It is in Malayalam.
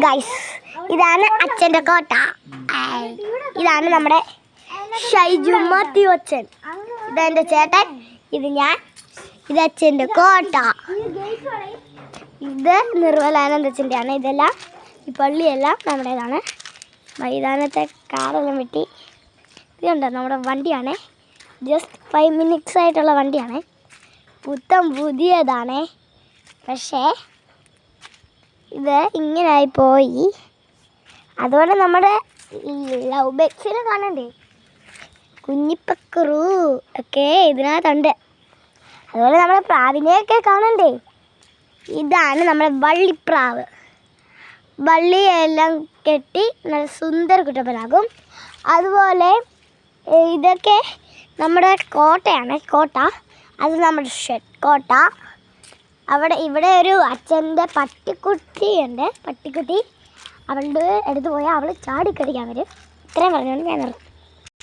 ഗൈസ്, ഇതാണ് അച്ഛൻ്റെ കോട്ട. ഇതാണ് നമ്മുടെ ഷൈജു മാത്യു അച്ഛൻ. ഇതെൻ്റെ ചേട്ടൻ, ഇത് ഞാൻ, ഇത് അച്ഛൻ്റെ കോട്ട. ഇത് നിർമ്മലാനന്ദച്ചൻ്റെയാണ്. ഇതെല്ലാം ഈ പള്ളിയെല്ലാം നമ്മുടേതാണ്. മൈതാനത്തെ കാറെല്ലാം വെട്ടി. ഇതുണ്ട് നമ്മുടെ വണ്ടിയാണ്. ജസ്റ്റ് 5 minutes ആയിട്ടുള്ള വണ്ടിയാണ്. പുതിയതാണ്. പക്ഷേ ഇത് ഇങ്ങനായിപ്പോയി. അതുകൊണ്ട് നമ്മുടെ ലവ് ബേക്സിനെ കാണണ്ടേ, കുഞ്ഞിപ്പക്കറു ഒക്കെ ഇതിനകത്തുണ്ട്. അതുപോലെ നമ്മുടെ പ്രാവിനെയൊക്കെ കാണണ്ടേ. ഇതാണ് നമ്മുടെ വള്ളിപ്രാവ്. വള്ളിയെല്ലാം കെട്ടി നല്ല സുന്ദര കുട്ടപ്പനാകും. അതുപോലെ ഇതൊക്കെ നമ്മുടെ കോട്ടയാണ്. കോട്ട അത് നമ്മുടെ ഷെഡ് കോട്ട. ഇവിടെ ഒരു അച്ഛൻ്റെ പട്ടിക്കുട്ടിയുണ്ട്. പട്ടിക്കുട്ടി അവളുടെ അടുത്ത് പോയാൽ അവൾ ചാടിക്കടിക്കാൻ വരും. ഇത്രയും പറഞ്ഞുകൊണ്ട് ഞാൻ നിർത്തും.